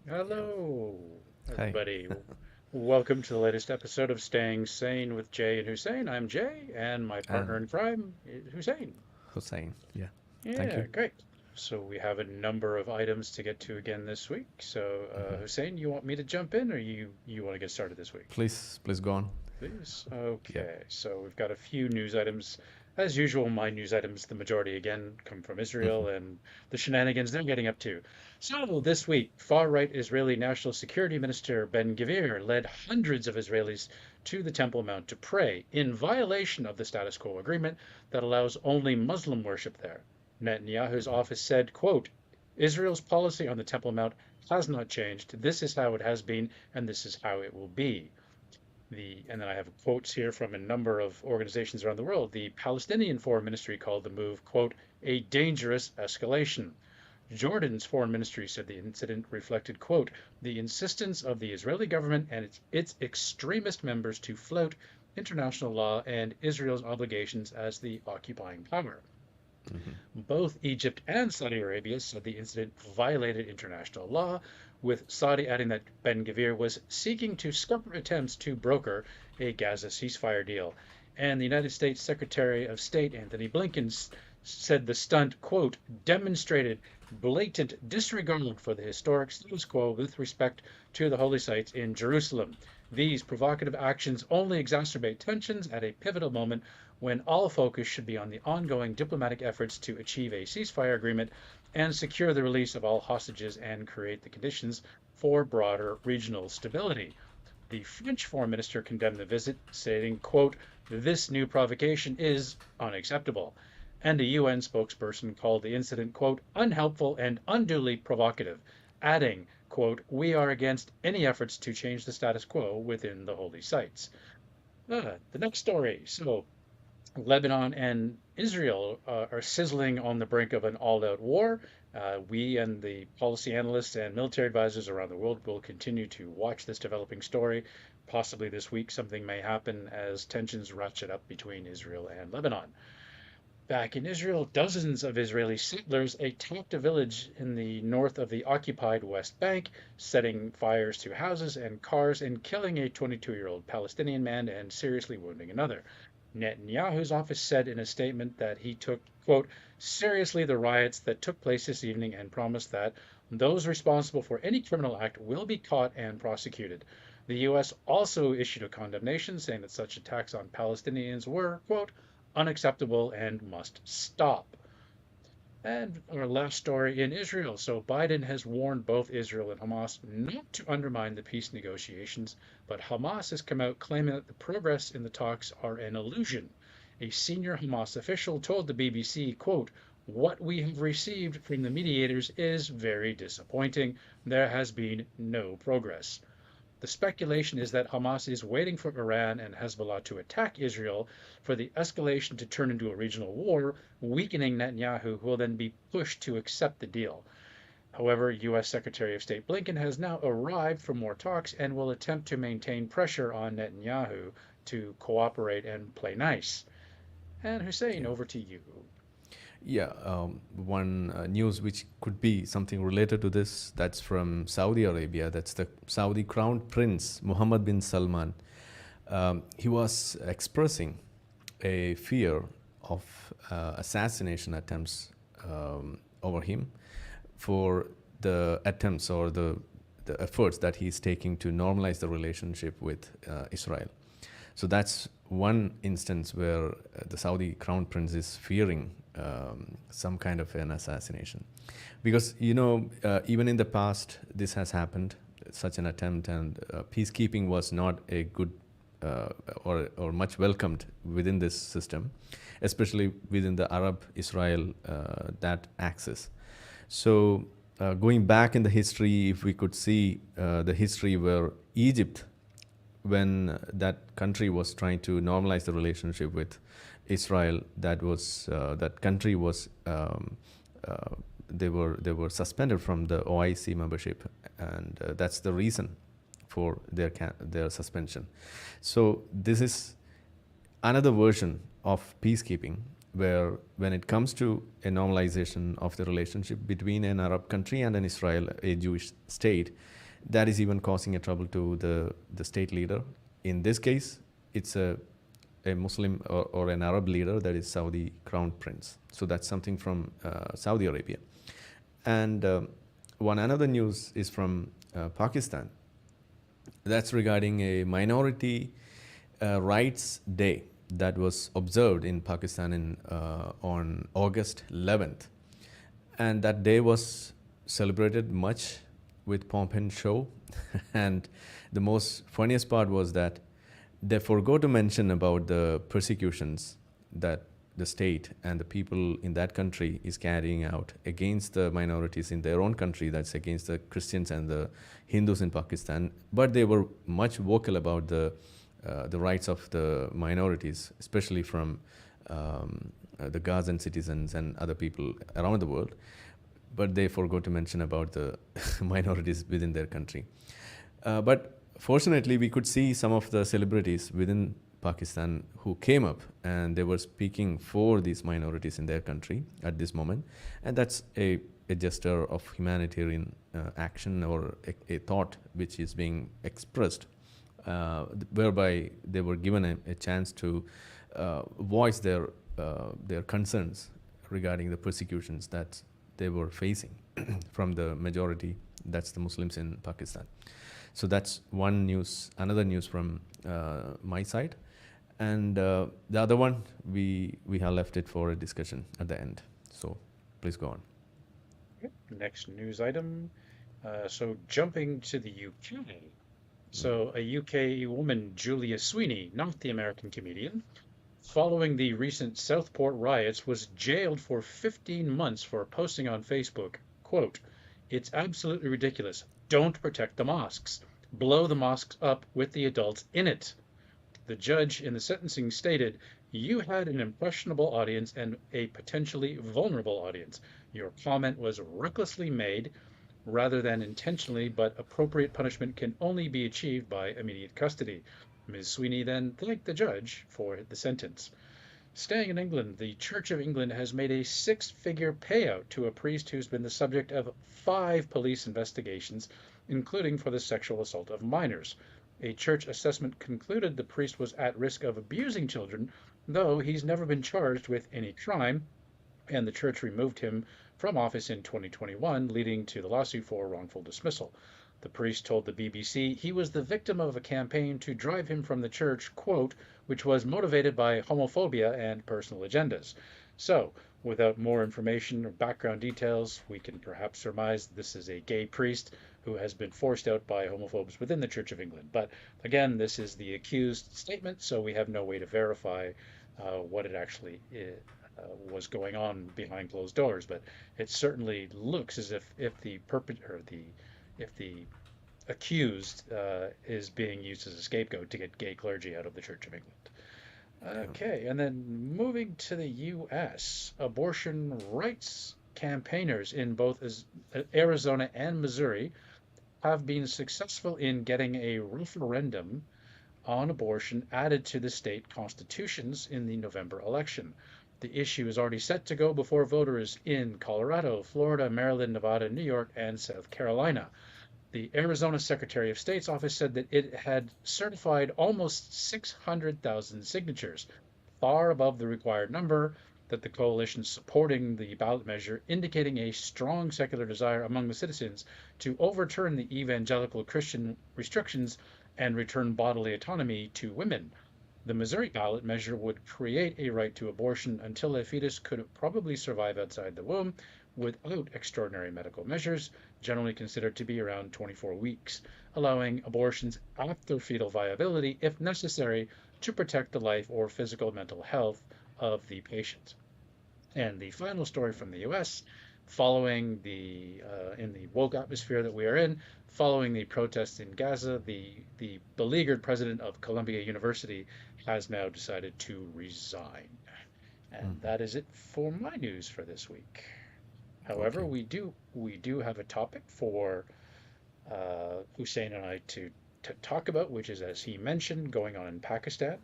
Hello, Hi. everybody. Welcome to the latest episode of Staying Sane with Jay and Hussein. I'm Jay, and my partner And in crime is Hussein. Hussein. Yeah. Thank you. Yeah, great. So we have a number of items to get to again this week. So, hmm Hussein, you want me to jump in, or you want to get started this week? Please go on. Please. Yeah. Okay, so we've got a few news items. As usual, my news items, the majority again, come from hmm Israel and the shenanigans they're getting up to. So this week, far-right Israeli National Security Minister Ben-Gvir led hundreds of Israelis to the Temple Mount to pray in violation of the status quo agreement that allows only Muslim worship there. Netanyahu's office said, quote, Israel's policy on the Temple Mount has not changed. This is how it has been, and this is how it will be. And then I have quotes here from a number of organizations around the world. The Palestinian Foreign Ministry called the move, quote, a dangerous escalation. Jordan's foreign ministry said the incident reflected, quote, the insistence of the Israeli government and its extremist members to flout international law and Israel's obligations as the occupying power. hmm Both Egypt and Saudi Arabia said the incident violated international law, with Saudi adding that Ben-Gvir was seeking to scupper attempts to broker a Gaza ceasefire deal. And the United States Secretary of State Anthony Blinken said the stunt, quote, demonstrated blatant disregard for the historic status quo with respect to the holy sites in Jerusalem. These provocative actions only exacerbate tensions at a pivotal moment when all focus should be on the ongoing diplomatic efforts to achieve a ceasefire agreement and secure the release of all hostages and create the conditions for broader regional stability. The French foreign minister condemned the visit, saying, quote, this new provocation is unacceptable. And a UN spokesperson called the incident, quote, unhelpful and unduly provocative, adding, quote, we are against any efforts to change the status quo within the holy sites. The next story. So Lebanon and Israel are sizzling on the brink of an all-out war. We and the policy analysts and military advisors around the world will continue to watch this developing story. Possibly this week, something may happen as tensions ratchet up between Israel and Lebanon. Back in Israel, dozens of Israeli settlers attacked a village in the north of the occupied West Bank, setting fires to houses and cars and killing a 22-year-old Palestinian man and seriously wounding another. Netanyahu's office said in a statement that he took, quote, seriously the riots that took place this evening and promised that those responsible for any criminal act will be caught and prosecuted. The U.S. also issued a condemnation saying that such attacks on Palestinians were, quote, unacceptable and must stop. And our last story in Israel. So Biden has warned both Israel and Hamas not to undermine the peace negotiations, but Hamas has come out claiming that the progress in the talks are an illusion. A senior Hamas official told the BBC, quote, what we have received from the mediators is very disappointing. There has been no progress. The speculation is that Hamas is waiting for Iran and Hezbollah to attack Israel for the escalation to turn into a regional war, weakening Netanyahu, who will then be pushed to accept the deal. However, U.S. Secretary of State Blinken has now arrived for more talks and will attempt to maintain pressure on Netanyahu to cooperate and play nice. And Hussein, Yeah. over to you. Yeah. One news which could be something related to this, that's from Saudi Arabia. That's the Saudi Crown Prince Mohammed bin Salman. He was expressing a fear of assassination attempts over him for the attempts or the efforts that he's taking to normalize the relationship with Israel. So that's one instance where the Saudi crown prince is fearing some kind of an assassination. Because, even in the past, this has happened, such an attempt, and peacekeeping was not a good uh, or much welcomed within this system, especially within the Arab-Israel that axis. So going back in the history, if we could see the history where Egypt, when that country was trying to normalize the relationship with Israel, that country was they were suspended from the OIC membership, and that's the reason for their suspension. So this is another version of peacekeeping, where when it comes to a normalization of the relationship between an Arab country and an Israel, a Jewish state, that is even causing a trouble to the state leader. In this case, it's a Muslim or an Arab leader, that is Saudi Crown Prince. So that's something from Saudi Arabia. And one another news is from Pakistan. That's regarding a minority rights day that was observed in Pakistan on August 11th. And that day was celebrated much with pomp and show. And the most funniest part was that they forgot to mention about the persecutions that the state and the people in that country is carrying out against the minorities in their own country, that's against the Christians and the Hindus in Pakistan. But they were much vocal about the rights of the minorities, especially from the Gazan citizens and other people around the world. But they forgot to mention about the minorities within their country. But fortunately, we could see some of the celebrities within Pakistan who came up, and they were speaking for these minorities in their country at this moment. And that's a gesture of humanitarian action, or a thought which is being expressed, whereby they were given a chance to voice their concerns regarding the persecutions that they were facing from the majority, that's the Muslims in Pakistan. So that's one news, another news from my side. And the other one, we have left it for a discussion at the end. So please go on. Okay, next news item. So jumping to the UK. So a UK woman, Julia Sweeney, not the American comedian, following the recent Southport riots, was jailed for 15 months for posting on Facebook, quote, "It's absolutely ridiculous. Don't protect the mosques. Blow the mosques up with the adults in it." The judge in the sentencing stated, "You had an impressionable audience and a potentially vulnerable audience. Your comment was recklessly made rather than intentionally, but appropriate punishment can only be achieved by immediate custody." Ms. Sweeney then thanked the judge for the sentence. Staying in England, the Church of England has made a six-figure payout to a priest who's been the subject of 5 police investigations, including for the sexual assault of minors. A church assessment concluded the priest was at risk of abusing children, though he's never been charged with any crime, and the church removed him from office in 2021, leading to the lawsuit for wrongful dismissal. The priest told the BBC he was the victim of a campaign to drive him from the church, quote, "which was motivated by homophobia and personal agendas." So, without more information or background details, we can perhaps surmise this is a gay priest who has been forced out by homophobes within the Church of England. But again, this is the accused statement, so we have no way to verify what it actually was going on behind closed doors. But it certainly looks as if the accused is being used as a scapegoat to get gay clergy out of the Church of England. Okay, and then moving to the U.S., abortion rights campaigners in both Arizona and Missouri have been successful in getting a referendum on abortion added to the state constitutions in the November election. The issue is already set to go before voters in Colorado, Florida, Maryland, Nevada, New York, and South Carolina. The Arizona Secretary of State's office said that it had certified almost 600,000 signatures, far above the required number, that the coalition supporting the ballot measure, indicating a strong secular desire among the citizens to overturn the evangelical Christian restrictions and return bodily autonomy to women. The Missouri ballot measure would create a right to abortion until a fetus could probably survive outside the womb, without extraordinary medical measures, generally considered to be around 24 weeks, allowing abortions after fetal viability if necessary to protect the life or physical mental health of the patient. And the final story from the US, following in the woke atmosphere that we are in, following the protests in Gaza, the beleaguered president of Columbia University has now decided to resign. And that is it for my news for this week. However, Okay. we do have a topic for Hussein and I to talk about, which is, as he mentioned, going on in Pakistan.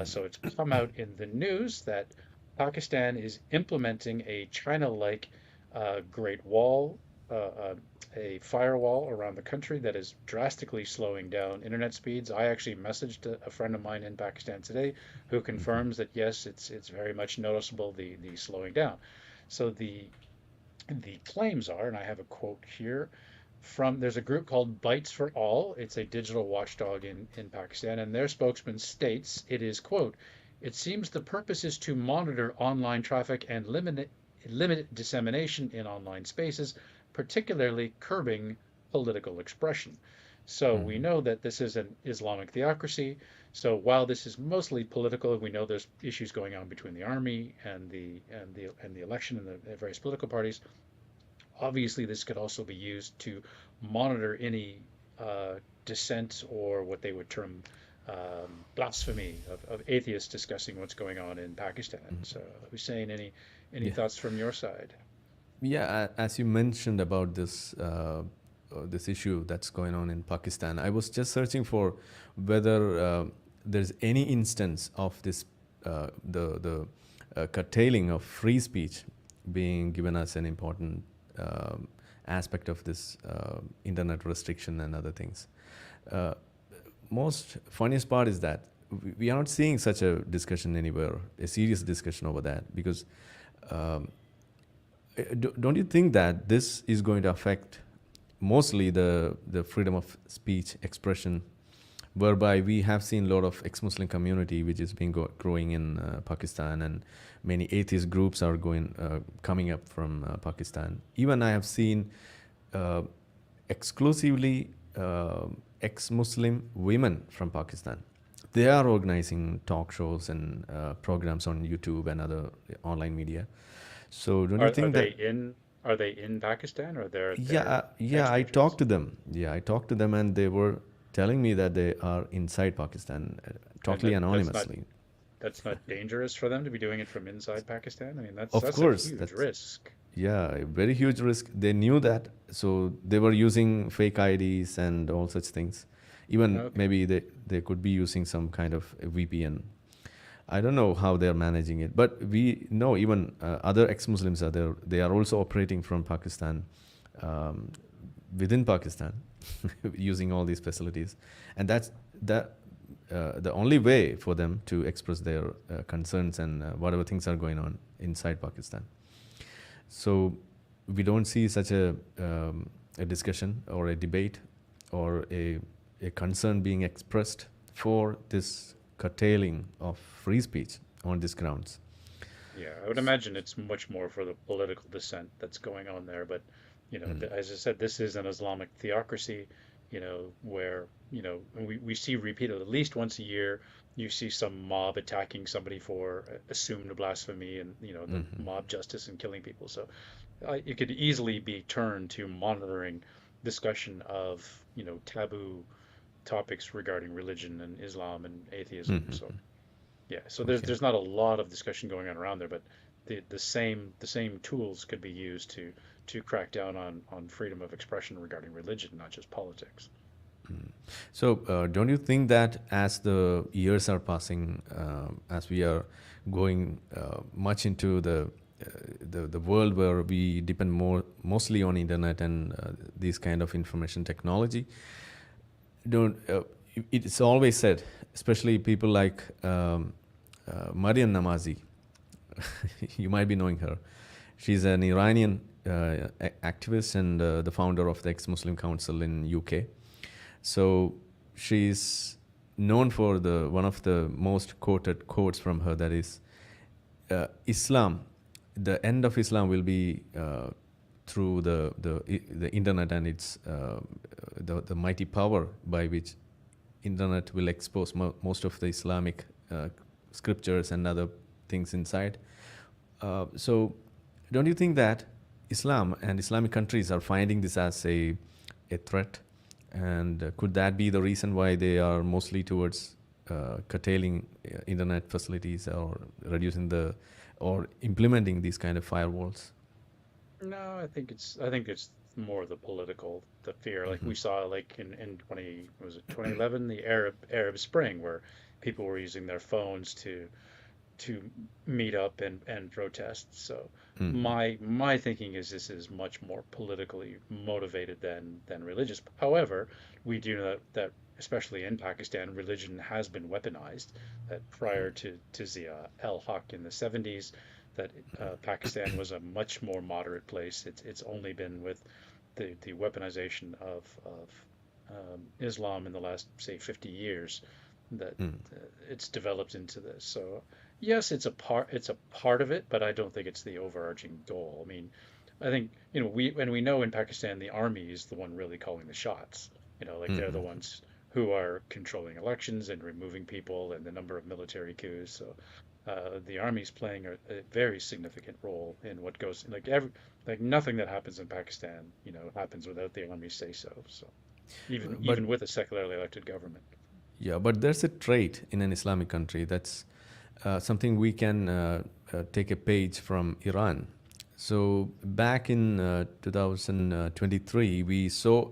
So it's come out in the news that Pakistan is implementing a China-like Great Wall, uh, uh, a firewall around the country that is drastically slowing down internet speeds. I actually messaged a friend of mine in Pakistan today who confirms that yes, it's very much noticeable the slowing down. So the claims are, and I have a quote here from there's a group called Bytes for All. It's a digital watchdog in Pakistan, and their spokesman states it is, quote, it seems the purpose is to monitor online traffic and limit dissemination in online spaces, particularly curbing political expression. So we know that this is an Islamic theocracy. So while this is mostly political, we know there's issues going on between the army and the election and the various political parties. Obviously, this could also be used to monitor any dissent or what they would term blasphemy of atheists discussing what's going on in Pakistan. So, Hussein, any Yeah. thoughts from your side? Yeah, as you mentioned about this issue that's going on in Pakistan, I was just searching for whether there's any instance of this the curtailing of free speech being given as an important aspect of this internet restriction and other things. Uh, Most funniest part is that we are not seeing such a discussion anywhere, a serious discussion over that, because um, don't you think that this is going to affect mostly the freedom of speech expression, whereby we have seen a lot of ex-Muslim community which is being growing in Pakistan, and many atheist groups are coming up from Pakistan. Even I have seen uh, exclusively ex-Muslim women from Pakistan. They are organizing talk shows and programs on YouTube and other online media. So don't you Are think they that? in Pakistan or they're Yeah, I talked expatriates? to them. Yeah, I talked to them, and they were telling me that they are inside Pakistan, And totally that's not anonymously. dangerous for them to be doing it from inside Pakistan? I mean, Of that's a course, huge that's risk. yeah, a very huge risk. They knew that, so they were using fake IDs and all such things. Even Okay. maybe they could be using some kind of a VPN. I don't know how they're managing it, but we know even other ex-Muslims are there. They are also operating from Pakistan, um, within Pakistan, using all these facilities, and that's that. The only way for them to express their concerns and whatever things are going on inside Pakistan. So we don't see such a discussion or a debate or a concern being expressed for this curtailing of free speech on these grounds. Yeah, I would imagine it's much more for the political dissent that's going on there. But, as I said, this is an Islamic theocracy, where, we see repeated at least once a year, you see some mob attacking somebody for assumed blasphemy and, the mob justice and killing people. So it could easily be turned to monitoring discussion of, taboo topics regarding religion and Islam and atheism. So. Yeah, so there's Okay. there's not a lot of discussion going on around there, but the same tools could be used to crack down on freedom of expression regarding religion, not just politics. So, don't you think that as the years are passing, as we are going much into the world where we depend mostly on internet and these kind of information technology, don't it's always said, especially people like Mariam Namazi. You might be knowing her. She's an Iranian activist and the founder of the ex-Muslim Council in UK. So she's known for the one of the most quoted quotes from her, that is, Islam, the end of Islam will be through the internet and its the mighty power by which internet will expose most of the Islamic scriptures and other things inside. So, don't you think that Islam and Islamic countries are finding this as a threat? And could that be the reason why they are mostly towards curtailing internet facilities or reducing or implementing these kind of firewalls? No, I think it's more the political, the fear. Like Mm-hmm. we saw like in 20 was it 2011, the Arab Spring, where people were using their phones to meet up and protest. So Mm-hmm. my thinking is this is much more politically motivated than religious. However, we do know that especially in Pakistan, religion has been weaponized. That prior to Zia el-Haq in the 70s, that Pakistan was a much more moderate place. It's only been with the weaponization of Islam in the last, say, 50 years that Mm. it's developed into this. So yes, it's a part of it, but I don't think it's the overarching goal. I mean, I think, we know in Pakistan the army is the one really calling the shots. Like they're the Mm-hmm. ones who are controlling elections and removing people and the number of military coups. So the army's playing a very significant role in what goes like nothing that happens in Pakistan, happens without the army say so. So even But even with a secularly elected government. yeah, but there's a trait in an Islamic country that's something we can take a page from Iran. So back in 2023, we saw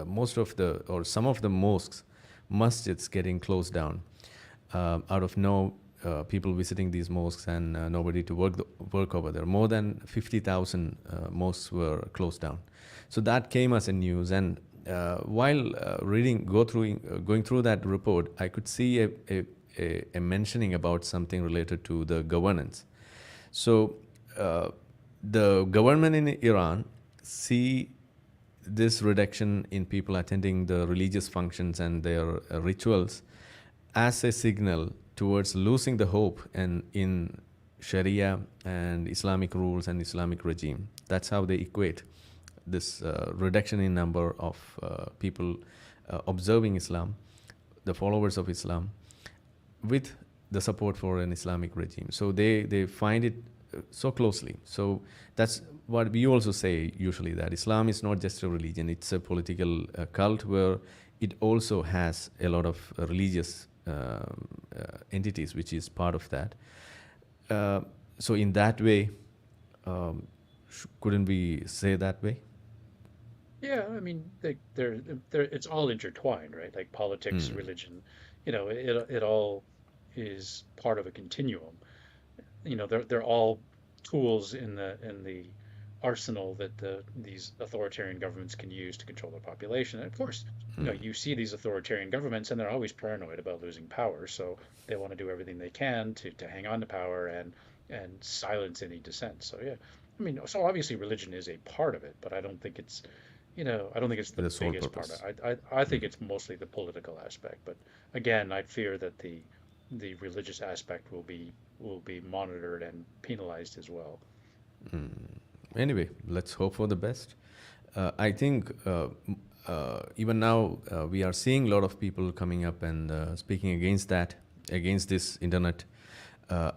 most of the or some of the mosques, masjids getting closed down out of no people visiting these mosques and nobody to work over there. More than 50,000 mosques were closed down. So that came as a news. And while going through that report, I could see a mentioning about something related to the governance. So uh, the government in Iran see this reduction in people attending the religious functions and their rituals as a signal towards losing the hope in Sharia and Islamic rules and Islamic regime. That's how they equate this reduction in number of people observing Islam, the followers of Islam, with the support for an Islamic regime. So they find it so closely. So that's what we also say usually, that Islam is not just a religion, it's a political cult where it also has a lot of religious entities, which is part of that. Uh, so in that way, um, couldn't we say that way? Yeah, I mean, it's all intertwined, right? Like politics, Mm. religion, it all is part of a continuum. They're all tools in the arsenal that these authoritarian governments can use to control their population. And of course, Mm. you see these authoritarian governments, and they're always paranoid about losing power, so they want to do everything they can to hang on to power and silence any dissent. So yeah, I mean, so obviously religion is a part of it, but I don't think it's the The sole biggest part. purpose. I think it's mostly the political aspect. But again, I fear that the religious aspect will be monitored and penalized as well. Mm. Anyway, let's hope for the best. I think even now we are seeing a lot of people coming up and speaking against that, against this internet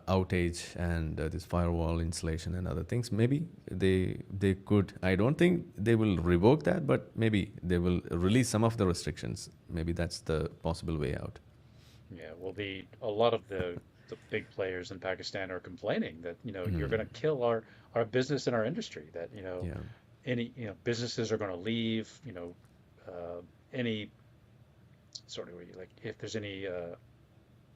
outage and this firewall installation and other things. Maybe they could. I don't think they will revoke that, but maybe they will release some of the restrictions. Maybe that's the possible way out. Yeah, well, a lot of the big players in Pakistan are complaining that you're Mm. going to kill our business and our industry. That Yeah. any businesses are going to leave. Any sort of like if there's any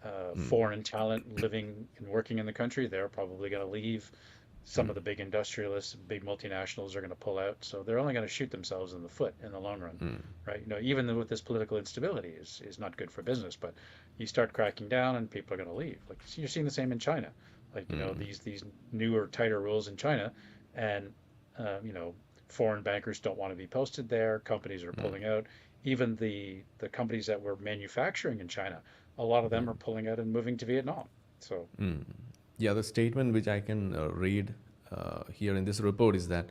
Mm. foreign talent living and working in the country, they're probably going to leave. Some Mm. of the big industrialists, big multinationals are going to pull out. So they're only going to shoot themselves in the foot in the long run, Mm. right? Even with this political instability is not good for business, but you start cracking down and people are going to leave. Like you're seeing the same in China. Like, Mm. these newer, tighter rules in China, and foreign bankers don't want to be posted there. Companies are Mm. pulling out. Even the companies that were manufacturing in China, a lot of them Yeah. are pulling out and moving to Vietnam. So, Mm. Yeah, the statement which I can read here in this report is that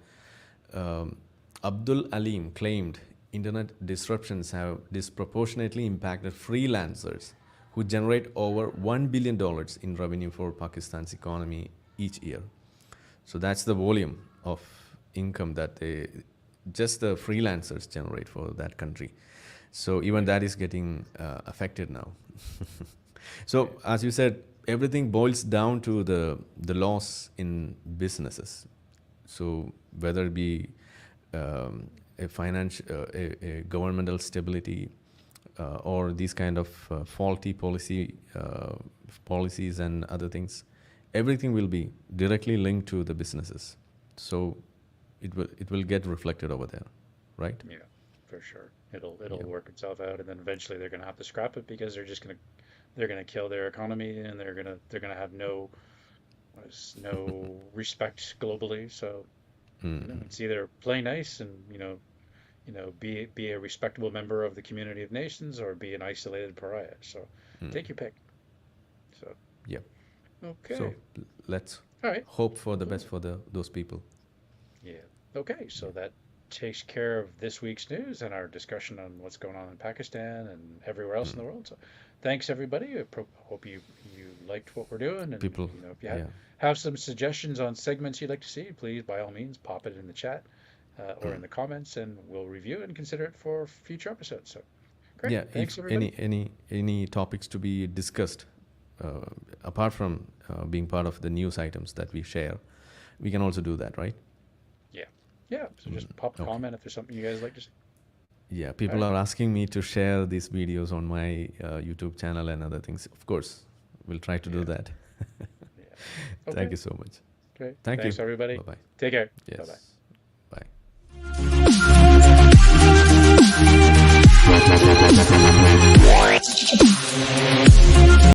Abdul Alim claimed internet disruptions have disproportionately impacted freelancers who generate over $1 billion in revenue for Pakistan's economy each year. So that's the volume of income that just the freelancers generate for that country. So even that is getting affected now. So as you said, everything boils down to the laws in businesses. So whether it be a governmental stability or these kind of faulty policies and other things, everything will be directly linked to the businesses. So it will get reflected over there, right? Yeah, for sure. It'll work itself out, and then eventually they're gonna have to scrap it because they're gonna kill their economy, and they're gonna have no respect globally. So it's either play nice and be a respectable member of the community of nations, or be an isolated pariah. So take your pick. So Yeah. okay, So let's all right, hope for the best for those people. yeah, okay. So that takes care of this week's news and our discussion on what's going on in Pakistan and everywhere else in the world. So thanks everybody. Hope you liked what we're doing, and People, if you yeah. have some suggestions on segments you'd like to see, please by all means pop it in the chat or in the comments, and we'll review it and consider it for future episodes. So great, Yeah, thanks if everybody. any topics to be discussed, apart from being part of the news items that we share, we can also do that, right? Yeah, yeah. So just pop a Okay. comment if there's something you guys like to see. Yeah, All people right. are asking me to share these videos on my YouTube channel and other things. Of course, we'll try to do Yeah, that. yeah. Thank Okay, you so much. great. Thank you. Thanks everybody. Bye-bye. Take care. Bye bye. Yes. Bye.